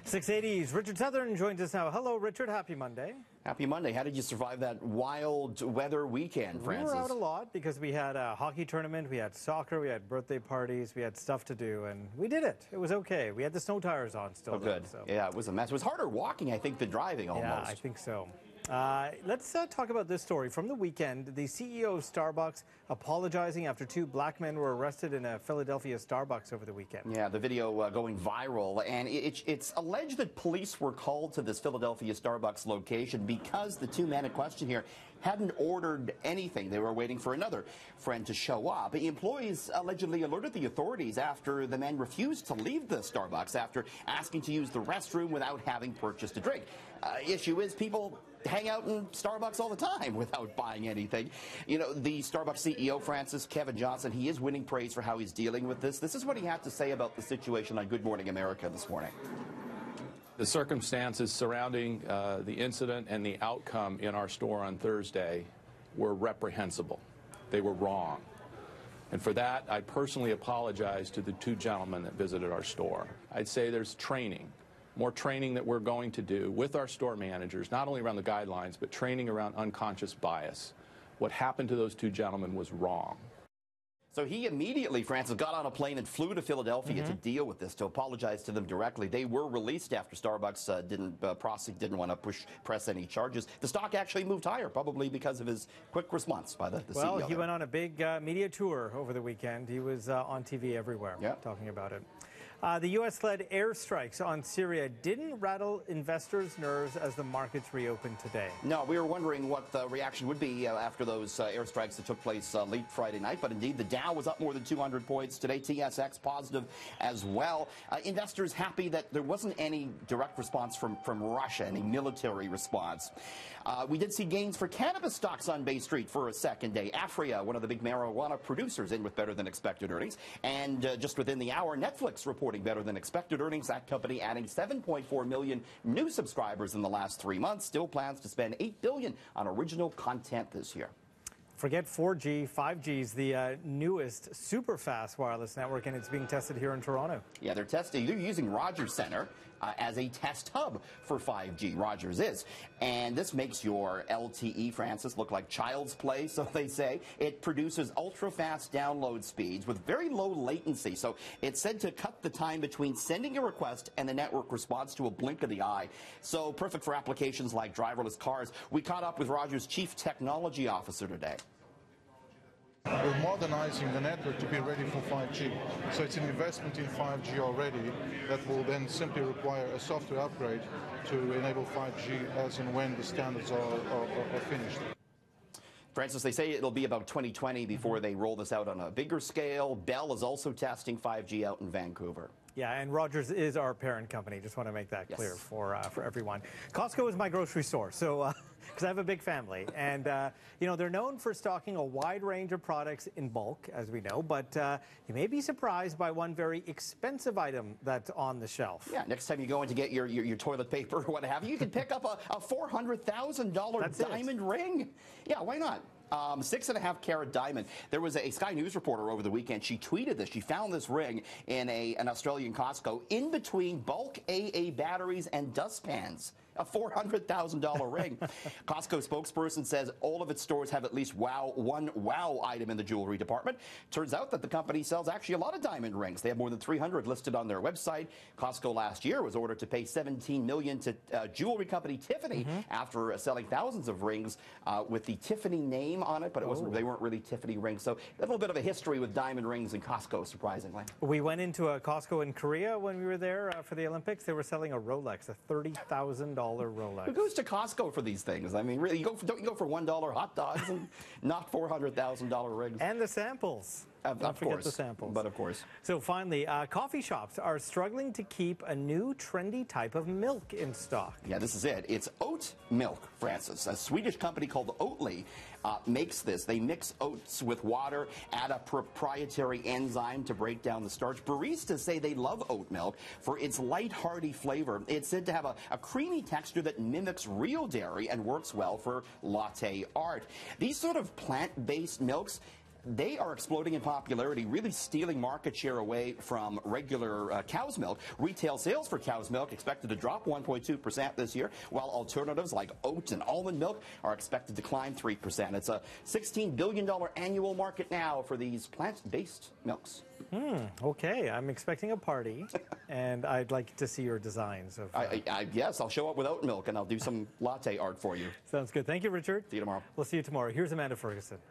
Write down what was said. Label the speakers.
Speaker 1: 680's Richard Southern joins us now. Hello, Richard. Happy Monday.
Speaker 2: Happy Monday. How did you survive that wild weather weekend, Francis?
Speaker 1: We were out a lot because we had a hockey tournament, we had soccer, we had birthday parties, we had stuff to do, and we did it. It was okay. We had the snow tires on still.
Speaker 2: Oh, good.
Speaker 1: So.
Speaker 2: Yeah, it was a mess. It was harder walking, I think, than driving almost.
Speaker 1: Yeah, I think so. Let's talk about this story from the weekend. The CEO of Starbucks apologizing after two black men were arrested in a Philadelphia Starbucks over the weekend.
Speaker 2: Yeah, the video going viral, and it's alleged that police were called to this Philadelphia Starbucks location because the two men in question here hadn't ordered anything. They were waiting for another friend to show up. The employees allegedly alerted the authorities after the men refused to leave the Starbucks after asking to use the restroom without having purchased a drink. Issue is people hang out in Starbucks all the time without buying anything. You know, the Starbucks CEO, Francis, Kevin Johnson, he is winning praise for how he's dealing with this. This is what he had to say about the situation on Good Morning America this morning.
Speaker 3: The circumstances surrounding the incident and the outcome in our store on Thursday were reprehensible. They were wrong. And for that, I personally apologize to the two gentlemen that visited our store. I'd say there's training, more training that we're going to do with our store managers, not only around the guidelines, but training around unconscious bias. What happened to those two gentlemen was wrong.
Speaker 2: So he immediately, Francis, got on a plane and flew to Philadelphia to deal with this, to apologize to them directly. They were released after Starbucks didn't want to press any charges. The stock actually moved higher, probably because of his quick response by the CEO.
Speaker 1: Well, he went on a big media tour over the weekend. He was on TV everywhere talking about it. The U.S.-led airstrikes on Syria didn't rattle investors' nerves as the markets reopened today.
Speaker 2: No, we were wondering what the reaction would be after those airstrikes that took place late Friday night. But indeed, the Dow was up more than 200 points today. TSX positive as well. Investors happy that there wasn't any direct response from Russia, any military response. We did see gains for cannabis stocks on Bay Street for a second day. Afria, one of the big marijuana producers, in with better than expected earnings. And just within the hour, Netflix reporting better than expected earnings. That company adding 7.4 million new subscribers in the last 3 months. Still plans to spend $8 billion on original content this year.
Speaker 1: Forget 4G, 5G is the newest super fast wireless network, and it's being tested here in Toronto.
Speaker 2: Yeah, they're using Rogers Centre as a test hub for 5G. Rogers is. And this makes your LTE, Francis, look like child's play, so they say. It produces ultra-fast download speeds with very low latency. So it's said to cut the time between sending a request and the network response to a blink of the eye. So perfect for applications like driverless cars. We caught up with Rogers' Chief Technology Officer today.
Speaker 4: We're modernizing the network to be ready for 5G. So it's an investment in 5G already that will then simply require a software upgrade to enable 5G as and when the standards are finished.
Speaker 2: Francis, they say it'll be about 2020 before they roll this out on a bigger scale. Bell is also testing 5G out in Vancouver.
Speaker 1: Yeah, and Rogers is our parent company. Just want to make that clear for everyone. Costco is my grocery store, so because I have a big family, and you know, they're known for stocking a wide range of products in bulk, as we know. But you may be surprised by one very expensive item that's on the shelf.
Speaker 2: Yeah, next time you go in to get your toilet paper or what have you, you can pick up a $400,000 diamond ring. Yeah, why not? 6.5 carat diamond. There was a Sky News reporter over the weekend. She tweeted this. She found this ring in an Australian Costco in between bulk AA batteries and dustpans. A $400,000 ring. Costco spokesperson says all of its stores have at least one wow item in the jewelry department. Turns out that the company sells actually a lot of diamond rings. They have more than 300 listed on their website. Costco last year was ordered to pay $17 million to jewelry company Tiffany after selling thousands of rings with the Tiffany name on it, but it wasn't. They weren't really Tiffany rings. So a little bit of a history with diamond rings in Costco, surprisingly.
Speaker 1: We went into a Costco in Korea when we were there for the Olympics. They were selling a Rolex, a $30,000 Rolex.
Speaker 2: Who goes to Costco for these things? I mean, really, don't you go for $1 hot dogs and not $400,000 rings?
Speaker 1: And the samples. Don't forget the samples.
Speaker 2: But of course.
Speaker 1: So finally, coffee shops are struggling to keep a new trendy type of milk in stock.
Speaker 2: Yeah, this is it. It's oat milk, Francis. A Swedish company called Oatly makes this. They mix oats with water, add a proprietary enzyme to break down the starch. Baristas say they love oat milk for its light, hearty flavor. It's said to have a creamy texture that mimics real dairy and works well for latte art. These sort of plant-based milks, they are exploding in popularity, really stealing market share away from regular cow's milk. Retail sales for cow's milk expected to drop 1.2% this year, while alternatives like oat and almond milk are expected to climb 3%. It's a $16 billion annual market now for these plant-based milks.
Speaker 1: Okay, I'm expecting a party, and I'd like to see your designs. Of,
Speaker 2: yes, I'll show up with oat milk, and I'll do some latte art for you.
Speaker 1: Sounds good. Thank you, Richard.
Speaker 2: See you tomorrow.
Speaker 1: We'll see you tomorrow. Here's Amanda Ferguson.